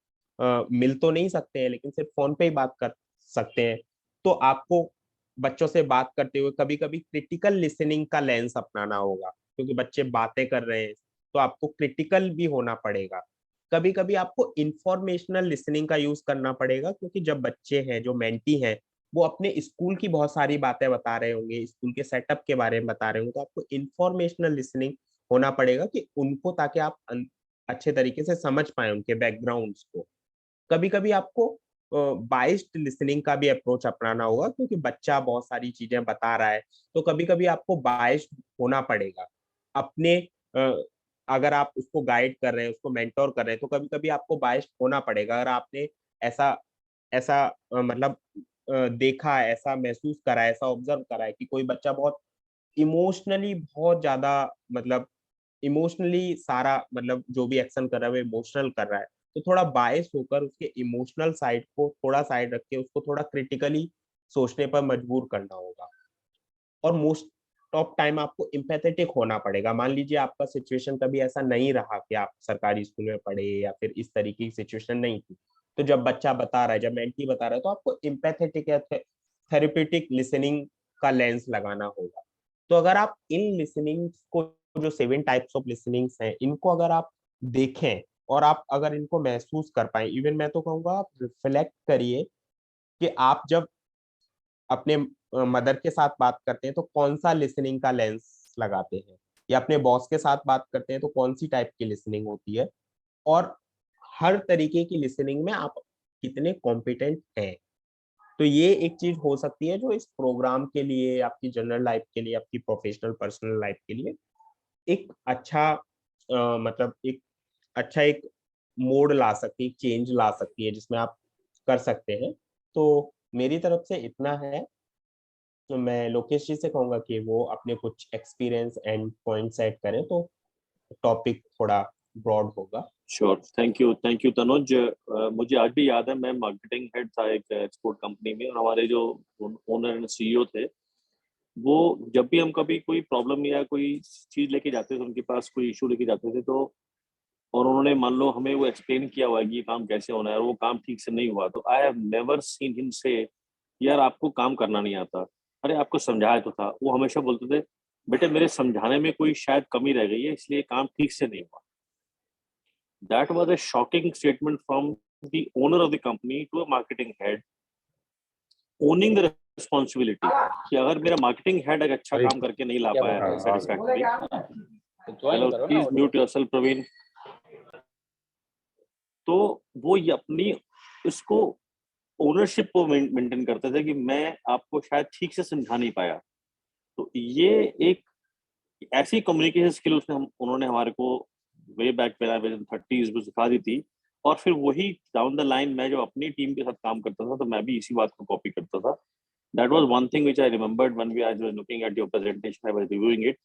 मिल तो नहीं सकते हैं लेकिन सिर्फ फोन पे ही बात कर सकते हैं, तो आपको बच्चों से बात करते हुए कभी कभी क्रिटिकल लिसनिंग का लेंस अपनाना होगा, क्योंकि बच्चे बातें कर रहे हैं, तो आपको क्रिटिकल भी होना पड़ेगा। कभी कभी आपको इंफॉर्मेशनल लिसनिंग का यूज करना पड़ेगा, क्योंकि जब बच्चे हैं, जो मेंटी हैं, वो अपने स्कूल की बहुत सारी बातें बता रहे होंगे, स्कूल के सेटअप के बारे में बता रहे होंगे, तो आपको इंफॉर्मेशनल लिसनिंग होना पड़ेगा कि उनको, ताकि आप अच्छे तरीके से समझ पाए उनके बैकग्राउंड्स को। कभी कभी आपको बाइस्ड लिसनिंग का भी अप्रोच अपनाना होगा, क्योंकि बच्चा बहुत सारी चीजें बता रहा है, तो कभी कभी आपको बाइस्ड होना पड़ेगा अपने अगर आप उसको गाइड कर रहे हैं, उसको मेंटोर कर रहे हैं, तो कभी कभी आपको बाइस्ड होना पड़ेगा। अगर आपने ऐसा ऐसा मतलब देखा है, ऐसा महसूस करा है, ऐसा ऑब्जर्व करा है कि कोई बच्चा बहुत इमोशनली बहुत ज्यादा, मतलब इमोशनली सारा, मतलब जो भी एक्शन कर रहा है वो इमोशनल कर रहा है, तो थोड़ा बायस होकर उसके इमोशनल साइड को थोड़ा साइड रख के उसको थोड़ा क्रिटिकली सोचने पर मजबूर करना होगा। और मोस्ट ऑफ टाइम आपको एम्पैथेटिक होना पड़ेगा। मान लीजिए आपका सिचुएशन कभी ऐसा नहीं रहा कि आप सरकारी स्कूल में पढ़े या फिर इस तरीके की सिचुएशन नहीं थी, तो जब बच्चा बता रहा है, जब मेंटी बता रहा है, तो आपको एम्पैथेटिक या थेरेप्यूटिक लिसनिंग का लेंस लगाना होगा। तो अगर आप इन लिसनिंग को, जो 7 टाइप्स ऑफ लिसनिंग्स हैं, इनको अगर आप देखें और आप अगर इनको महसूस कर पाए, इवन मैं तो कहूँगा आप रिफ्लेक्ट करिए कि आप जब अपने मदर के साथ बात करते हैं तो कौन सा लिसनिंग का लेंस लगाते हैं, या अपने बॉस के साथ बात करते हैं तो कौन सी टाइप की लिसनिंग होती है, और हर तरीके की लिसनिंग में आप कितने कॉम्पिटेंट हैं। तो ये एक चीज हो सकती है जो इस प्रोग्राम के लिए, आपकी जनरल लाइफ के लिए, आपकी प्रोफेशनल पर्सनल लाइफ के लिए एक अच्छा मतलब एक मोड ला सकती है, चेंज ला सकती है जिसमें आप कर सकते हैं। तो मेरी तरफ से इतना है। तो मैं लोकेश जी से कहूंगा कि वो अपने कुछ एक्सपीरियंस एंड पॉइंट्स ऐड करें तो टॉपिक थोड़ा ब्रॉड होगा। Sure, thank you Tanuj. मुझे आज भी याद है, मैं मार्केटिंग हेड था एक एक्सपोर्ट कंपनी में, और हमारे जो ओनर एंड सीईओ थे, वो जब भी हम कभी कोई प्रॉब्लम या कोई चीज लेके जाते थे उनके पास, कोई इशू लेके जाते थे, तो और उन्होंने मान लो हमें वो एक्सप्लेन किया हुआ है कि ये काम कैसे होना है और वो काम ठीक से नहीं हुआ, तो I have never seen him से यार आपको काम करना नहीं आता, अरे आपको समझाया तो था। वो हमेशा बोलते थे बेटे मेरे समझाने में कोई शायद कमी रह गई है इसलिए काम ठीक से नहीं हुआ। That was a shocking statement from the owner of the company to a marketing head owning the responsibility कि अगर मेरा मार्केटिंग हेड एक अच्छा काम करके नहीं ला पाया satisfactory. Hello please mute yourself Praveen. तो वो ये अपनी इसको ओनरशिप को मेंटेन करते थे कि मैं आपको शायद ठीक से समझा नहीं पाया। तो ये एक ऐसी कम्युनिकेशन स्किल उन्होंने हमारे को वे बैक में 30s में सिखा दी थी। और फिर वही डाउन द लाइन मैं जो अपनी टीम के साथ काम करता था तो मैं भी इसी बात को कॉपी करता था। That was one thing which I remembered when we are looking at your presentation, I was reviewing it.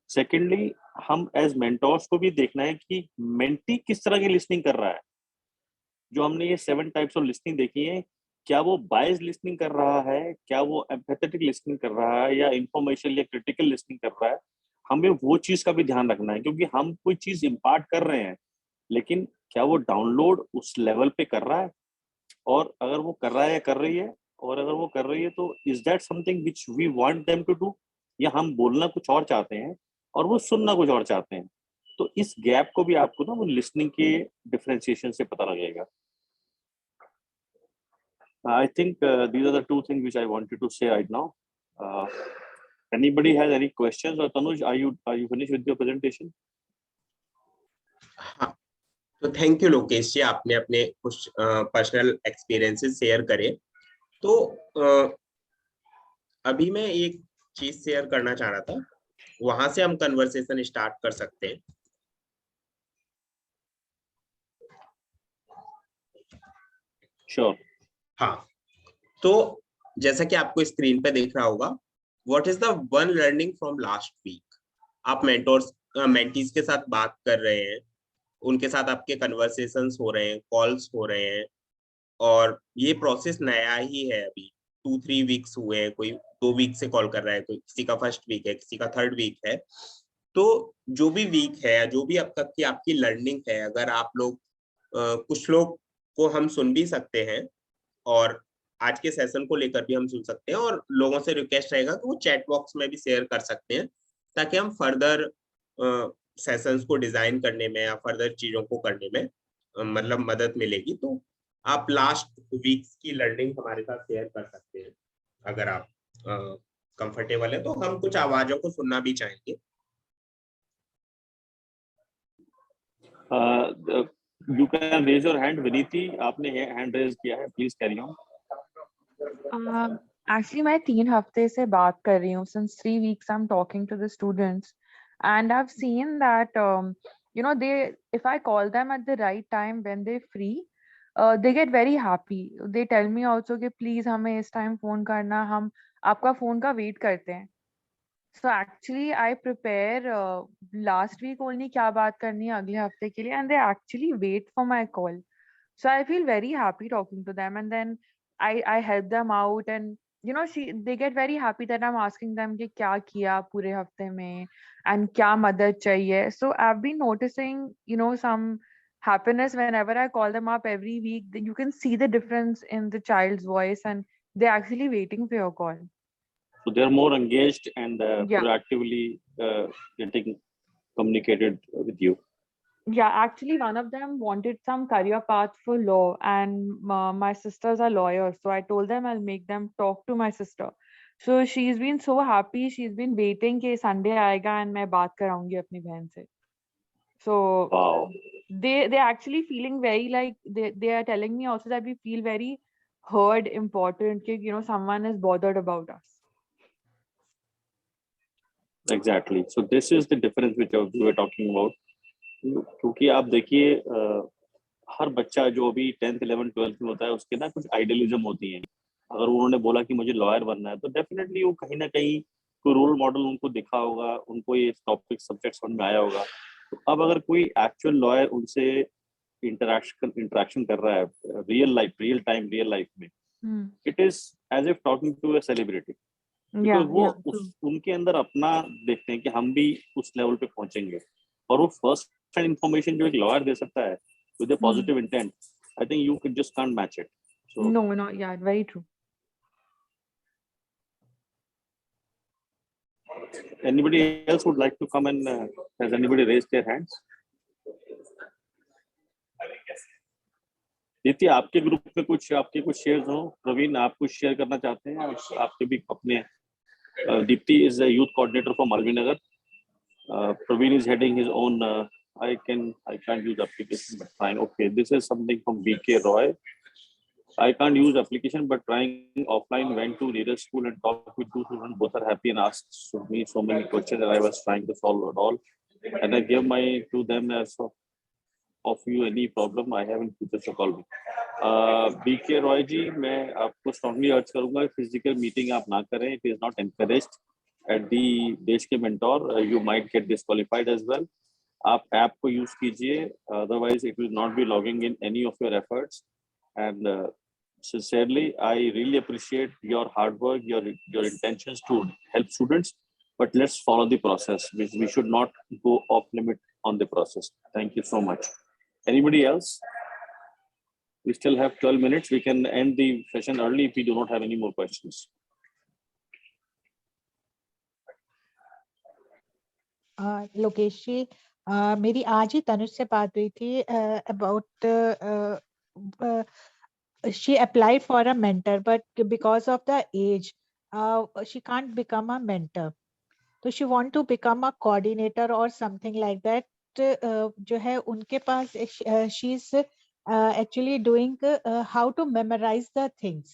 Secondly, हम एज मेंटोर्स को भी देखना है कि मेंटी किस तरह की लिसनिंग कर रहा है। जो हमने ये 7 टाइप्स ऑफ लिसनिंग देखी है, क्या वो बायस लिसनिंग कर रहा है, क्या वो एम्पैथेटिक लिसनिंग कर रहा है, या इंफॉर्मेशन या क्रिटिकल लिसनिंग कर रहा है। हमें वो चीज का भी ध्यान रखना है, क्योंकि हम कोई चीज इम्पार्ट कर रहे हैं लेकिन क्या वो डाउनलोड उस लेवल पे कर रहा है, और अगर वो कर रहा है या कर रही है, और अगर वो कर रही है तो is that something which we want them to do, या हम बोलना कुछ और चाहते हैं और वो सुनना कुछ और चाहते हैं। तो इस गैप को भी आपको ना वो लिसनिंग के डिफरेंशिएशन से पता लगेगा। I think these are the two things which I wanted to say right now. Anybody has any questions? Or Tanuj, are you finished with your presentation? हाँ, तो थैंक यू लोकेश जी, आपने अपने कुछ पर्सनल एक्सपीरियंसेस शेयर करे। तो अभी मैं एक चीज शेयर करना चाह रहा था, वहां से हम कन्वर्सेशन स्टार्ट कर सकते हैं। Sure. हाँ, तो जैसा कि आपको स्क्रीन पे दिख रहा होगा, what is the one learning from last week. आप मेंटोर्स मेंटीज के साथ बात कर रहे हैं, उनके साथ आपके कन्वर्सेशंस हो रहे हैं, कॉल्स हो रहे हैं, और ये प्रोसेस नया ही है, अभी 2-3 वीक्स हुए हैं, कोई 2 वीक से कॉल कर रहा है, कोई किसी का फर्स्ट वीक है, किसी का थर्ड वीक है। तो जो भी वीक है, जो भी अब तक की आपकी लर्निंग है, अगर आप लोग कुछ लोग को हम सुन भी सकते हैं और आज के सेशन को लेकर भी हम सुन सकते हैं, और लोगों से रिक्वेस्ट रहेगा कि वो चैट बॉक्स में भी शेयर कर सकते हैं, ताकि हम फर्दर सेशंस को डिजाइन करने में या फर्दर चीजों को करने में मतलब मदद मिलेगी। तो आप लास्ट वीक्स की लर्निंग हमारे साथ शेयर कर सकते हैं अगर आप कंफर्टेबल है, तो हम कुछ आवाजों को सुनना भी चाहेंगे। You can raise your hand. विनीति, आपने हैंड रेज किया है, प्लीज कैरी ऑन। Actually, मैं 3 हफ्ते से बात कर रही हूँ. Since 3 weeks, I'm talking to the students, and I've seen that if I call them at the right time when they're free, they get very happy. They tell me also कि please हमें इस time phone करना, हम आपका phone का wait करते हैं. So actually, I prepare last week only क्या बात करनी है अगले हफ्ते के लिए, and they actually wait for my call. So I feel very happy talking to them, and then I help them out, and they get very happy that I'm asking them कि क्या किया पूरे हफ्ते में and क्या मदद चाहिए. So I've been noticing some happiness whenever I call them up every week. You can see the difference in the child's voice, and they're actually waiting for your call. So they are more engaged and Yeah. proactively getting communicated with you. Yeah, actually, one of them wanted some career path for law, and my sisters are lawyers. So I told them I'll make them talk to my sister. So she's been so happy. She's been waiting कि Sunday आएगा and मैं बात कराऊंगी अपनी बहन से. So Wow. they're actually feeling very like they are telling me also that we feel very heard, important. कि, you know, someone is bothered about us. Exactly. So this is the difference which we were talking about. क्योंकि आप देखिए हर बच्चा जो अभी 10th 11th 12th में होता है उसके ना कुछ आइडियलिज्म होती हैं. अगर उन्होंने बोला कि मुझे लॉयर बनना है तो डेफिनेटली वो कहीं ना कहीं कोई रोल मॉडल उनको दिखा होगा, उनको ये टॉपिक सब्जेक्ट समझ में आया होगा. तो अब अगर कोई एक्चुअल लॉयर उनसे इंटरेक्शन कर रहा है रियल लाइफ में, it is as if talking to a celebrity. Yeah, वो yeah, true. उनके अंदर अपना देखते हैं कि हम भी उस लेवल पे पहुंचेंगे. और वो फर्स्ट हैंड इंफॉर्मेशन जो एक लॉयर दे सकता है with a positive intent, I think you just can't match it. So No, no, yeah, very true. anybody else would like to come and has anybody raised their hands? Deepti, आपके group में आपके कुछ shares हो? प्रवीण, आप कुछ share करना चाहते हैं? आपके भी अपने Deepti is a youth coordinator for Malvinagar. Praveen is heading his own. I can't use application, but fine. Okay, this is something from BK Roy. I can't use application, but trying offline. Went to Neeraj school and talked with two students. Both are happy and asked me so many questions, and I was trying to solve it all. And I gave my to them as of you any problem I have in future, so call me. BK Roy जी, मैं आपको strongly अर्ज करूंगा physical meeting आप ना करें. It is not encouraged at the देश के mentor. You might get disqualified as well. आप ऐप को यूज कीजिए, otherwise it will not be logging in any of your efforts. And sincerely, I really appreciate your hard work, your intentions to help students, but let's follow the process. We should not go off limit on the process. Thank you so much. Anybody else? We still have 12 minutes. We can end the session early if we do not have any more questions. Lokesh ji, मेरी आज ही तनुज से बात हुई थी about she applied for a mentor, but because of the age, she can't become a mentor. So she want to become a coordinator or something like that. जो है उनके पास she's actually doing how to memorize the things.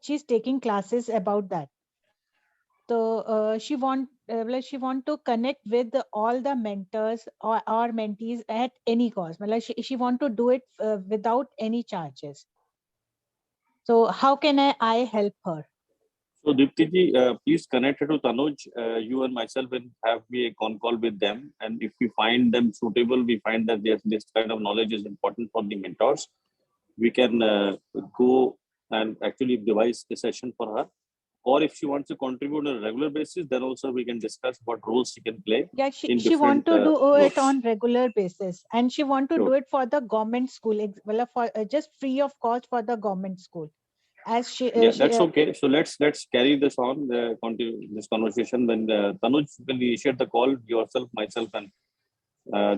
She's taking classes about that. So she want to connect with all the mentors or mentees at any cost. She want to do it without any charges. So how can I help her? So Deepti ji, please connect her to Tanuj. You and myself will have a con call with them, and if we find them suitable, we find that this kind of knowledge is important for the mentors, we can go and actually devise a session for her. Or if she wants to contribute on a regular basis, then also we can discuss what roles she can play. Yeah, she want to do it on regular basis, and she want to Sure. do it for the government school, well, for just free of cost for the government school. As she, that's okay. So let's carry this on, continue this conversation. When Tanuj will initiate the call, yourself, myself, and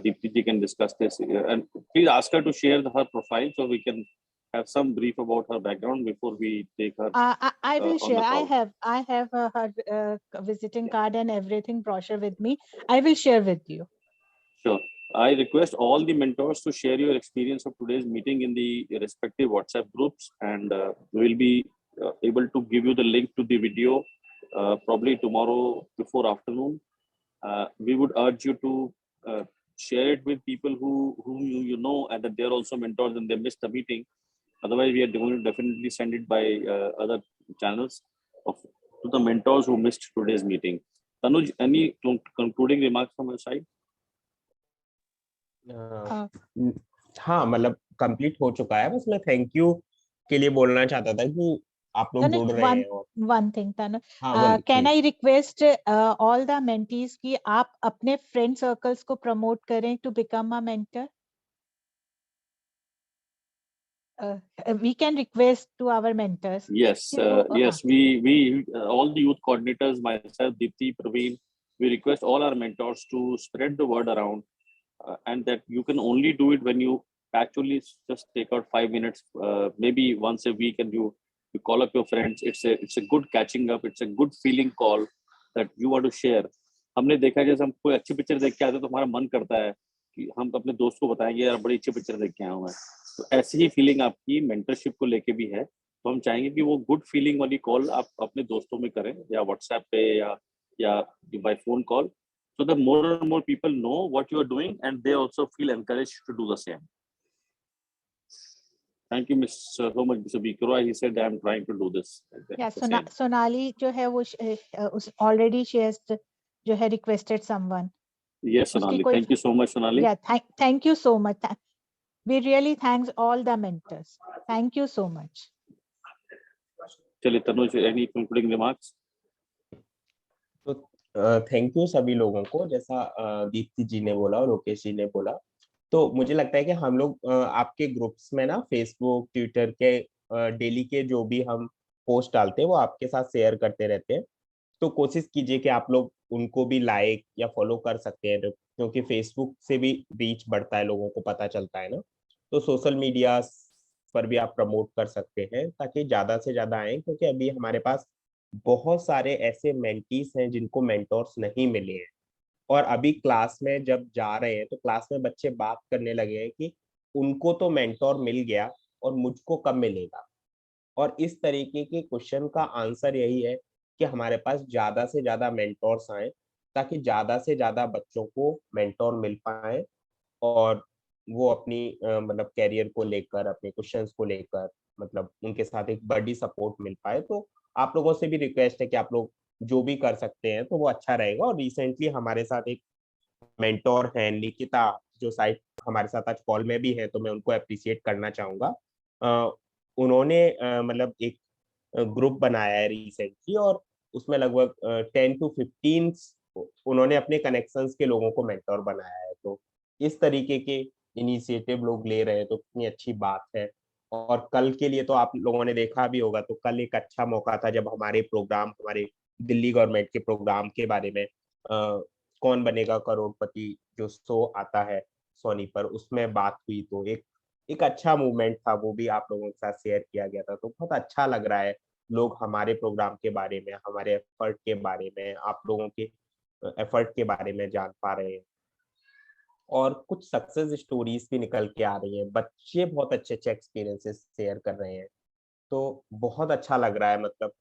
Deepti ji can discuss this. And please ask her to share her profile so we can have some brief about her background before we take her. I will share. call. I have her visiting card and everything brochure with me. I will share with you. Sure. I request all the mentors to share your experience of today's meeting in the respective WhatsApp groups, and we will be able to give you the link to the video probably tomorrow before afternoon. We would urge you to share it with people whom you know and that they are also mentors and they missed the meeting. Otherwise, we are going to definitely send it by other channels to the mentors who missed today's meeting. Tanuj, any concluding remarks from your side? हाँ, मतलब complete हो चुका है. बस मैं thank you के लिए बोलना चाहता था कि आप लोग जुड़ रहे हैं. One thing, Tanu, can I request all the mentees कि आप अपने friend circles को promote करें to become a mentor? We can request to our mentors. Yes, yes. We all the youth coordinators, myself, Deepti, Praveen, we request all our mentors to spread the word around and that you can only do it when you actually just take out 5 minutes, maybe once a week, and you call up your friends. It's a good catching up. It's a good feeling call that you want to share. हमने देखा है, जैसे हम कोई अच्छी picture देख के आते हैं तो हमारा मन करता है कि हम अपने दोस्त को बताएंगे यार बड़ी अच्छी पिक्चर देख के आया हूं मैं। तो ऐसी ही फीलिंग आपकी मेंटरशिप को लेके भी है। तो हम चाहेंगे कि वो गुड फीलिंग वाली कॉल आप अपने दोस्तों में करें, या व्हाट्सएप पे या by phone call, so the more and more people know what you are doing and they also feel encouraged to do the same. Thank you, Mr. so much, Mr. Bikroa. He said I am trying to do this. Yeah, Sonali जो है वो already she has जो है requested someone. Yes, Sonali. Thank you so much, Sonali. Yeah, thank you so much. We really thanks all the mentors. Thank you so much. चलिए Tanuj, any concluding remarks? तो thank you सभी लोगों को, जैसा दीप्ति जी ने बोला और लोकेश जी ने बोला। तो मुझे लगता है कि हम लोग आपके ग्रुप्स में ना फेसबुक ट्विटर के डेली के जो भी हम पोस्ट डालते हैं वो आपके साथ शेयर करते रहते हैं। तो कोशिश कीजिए कि आप लोग उनको भी लाइक या फॉलो कर सकते हैं, क्योंकि फेसबुक से भी रीच बढ़ता है, लोगों को पता चलता है ना। तो सोशल मीडिया पर भी आप प्रमोट कर सकते हैं ताकि ज्यादा से ज्यादा आए, क्योंकि अभी हमारे पास बहुत सारे ऐसे मेंटीज हैं जिनको मेंटोर्स नहीं मिले हैं। और अभी क्लास में जब जा रहे हैं तो क्लास में बच्चे बात करने लगे हैं कि उनको तो मेंटोर मिल गया और मुझको कब मिलेगा। और इस तरीके के क्वेश्चन का आंसर यही है कि हमारे पास ज्यादा से ज्यादा मेंटोर्स आए, ताकि ज्यादा से ज्यादा बच्चों को मेंटोर मिल पाए और वो अपनी मतलब कैरियर को लेकर, अपने क्वेश्चंस को लेकर, मतलब उनके साथ एक बड़ी सपोर्ट मिल पाए। तो आप लोगों से भी रिक्वेस्ट है कि आप लोग जो भी कर सकते हैं तो वो अच्छा रहेगा। और रिसेंटली हमारे साथ एक मेंटोर है निकिता, जो शायद हमारे साथ आज कॉल में भी है, तो मैं उनको अप्रिशिएट करना चाहूंगा। उन्होंने मतलब एक ग्रुप बनाया है रिसेंटली, और उसमें लगभग 10 to 15 उन्होंने अपने कनेक्शंस के लोगों को मेंटोर बनाया है। तो इस तरीके के इनिशिएटिव लोग ले रहे हैं तो कितनी अच्छी बात है। और कल के लिए तो आप लोगों ने देखा भी होगा, तो कल एक अच्छा मौका था जब हमारे प्रोग्राम, हमारे दिल्ली गवर्नमेंट के प्रोग्राम के बारे में कौन बनेगा करोड़पति जो शो आता है सोनी पर, उसमें बात हुई। तो एक अच्छा मूवमेंट था, वो भी आप लोगों के साथ शेयर किया गया था। तो बहुत अच्छा लग रहा है, लोग हमारे प्रोग्राम के बारे में, हमारे एफर्ट के बारे में, आप लोगों के एफर्ट के बारे में जान पा रहे हैं। और कुछ सक्सेस स्टोरीज भी निकल के आ रही हैं, बच्चे बहुत अच्छे अच्छे एक्सपीरियंसेस शेयर कर रहे हैं। तो बहुत अच्छा लग रहा है मतलब।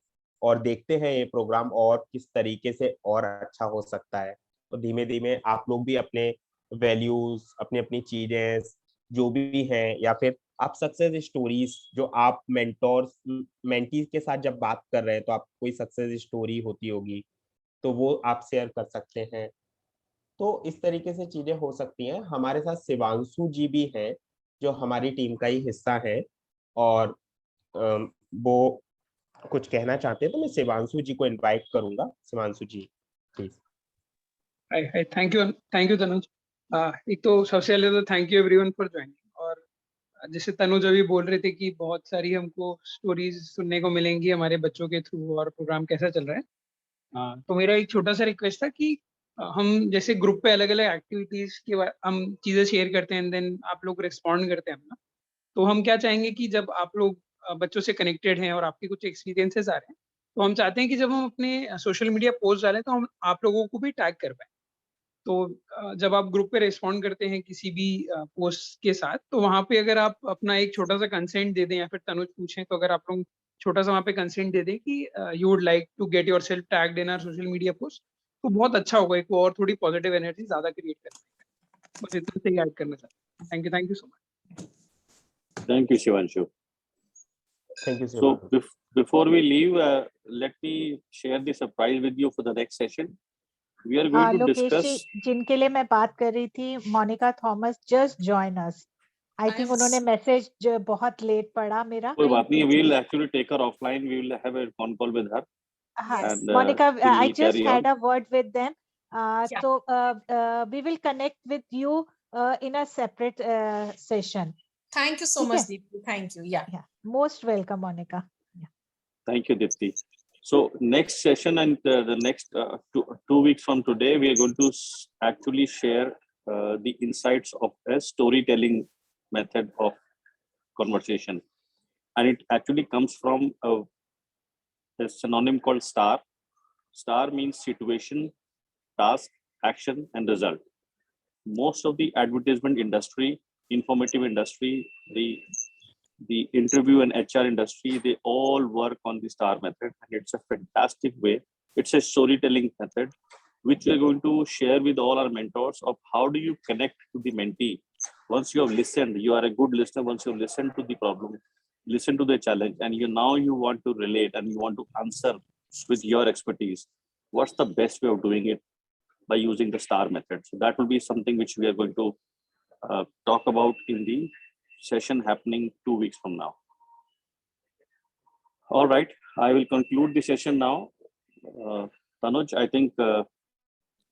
और देखते हैं ये प्रोग्राम और किस तरीके से और अच्छा हो सकता है। तो धीमे धीमे आप लोग भी अपने वैल्यूज, अपनी अपनी चीजें जो भी हैं, या फिर आप सक्सेस स्टोरीज जो आप मेंटीज के साथ जब बात कर रहे हैं तो आप कोई सक्सेस स्टोरी होती होगी तो वो आप शेयर कर सकते हैं। तो इस तरीके से चीजें हो सकती हैं। हमारे साथ शिवांशु जी भी हैं जो हमारी टीम का ही हिस्सा है, और वो कुछ कहना चाहते हैं, तो मैं शिवांशु जी को इनवाइट करूंगा। Shivanshu ji please. Hi, thank you Tanuj. एक तो सबसे पहले तो thank you everyone for joining. और जैसे तनुज अभी बोल रहे थे कि बहुत सारी हमको स्टोरीज सुनने को मिलेंगी हमारे बच्चों के थ्रू, और प्रोग्राम कैसा चल रहा है। तो मेरा एक छोटा सा रिक्वेस्ट था कि हम जैसे ग्रुप पे अलग अलग एक्टिविटीज के हम चीजें शेयर करते हैं, देन आप लोग रिस्पॉन्ड करते हैं ना। तो हम क्या चाहेंगे कि जब आप लोग बच्चों से कनेक्टेड हैं और आपके कुछ एक्सपीरियंसेस आ रहे हैं, तो हम चाहते हैं कि जब हम अपने सोशल मीडिया पोस्ट डालें तो हम आप लोगों को भी टैग कर पाए। तो जब आप ग्रुप पे रिस्पॉन्ड करते हैं किसी भी पोस्ट के साथ, तो वहाँ पे अगर आप अपना एक छोटा सा कंसेंट दे दें, या फिर तनुज पूछें तो अगर आप लोग छोटा सा वहाँ पे कंसेंट दे दें कि you would like to get yourself tagged in our social media post, तो बहुत अच्छा होगा। एक और थोड़ी पॉजिटिव एनर्जी ज्यादा क्रिएट करें। बस इतना से ही ऐड करना चाहता हूँ। Thank you so much. Thank you, Shivanshu. Thank you. So before we leave, let me share the surprise with you for the next session. We are going to Lokesh discuss. जी, जिनके लिए मैं बात कर रही थी, Monika Thomas just join us. I think उन्होंने message बहुत लेट पढ़ा मेरा। कोई बात नहीं, we will actually take her offline. We will have a phone call with her. And, Monica, till I we just carry had on. a word with them. So we will connect with you in a separate session. Thank you so much, Deepti. Thank you. Yeah. Most welcome, Monica. Thank you, Dipti. So next session and the next 2 weeks from today, we are going to actually share the insights of a storytelling method of conversation. And it actually comes from a synonym called STAR. STAR means situation, task, action, and result. Most of the advertisement industry, informative industry, the interview and HR industry, they all work on the STAR method, and it's a fantastic way. It's a storytelling method, which we are going to share with all our mentors of how do you connect to the mentee. Once you have listened, you are a good listener. Once you have listened to the problem, listen to the challenge, and you want to relate and you want to answer with your expertise. What's the best way of doing it? By using the STAR method. So that will be something which we are going to talk about in the session happening 2 weeks from now. All right, I will conclude the session now. Tanuj, I think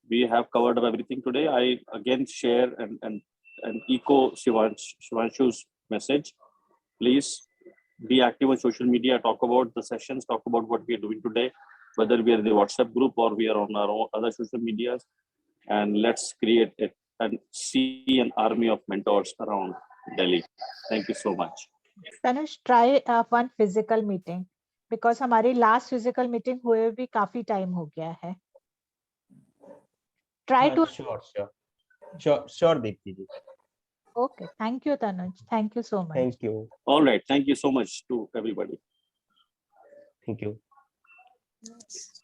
we have covered up everything today. I again share and echo Shivanshu's message. Please be active on social media, talk about the sessions, talk about what we are doing today, whether we are in the WhatsApp group or we are on our own other social medias, and let's create it and see an army of mentors around Delhi. Thank you so much. Tanuj, try one physical meeting because हमारी last physical meeting हुए भी काफी time हो गया है. Try to. Sure, Deepti ji. Okay, thank you, Tanuj. Thank you so much. Thank you. All right, thank you so much to everybody. Thank you. Yes.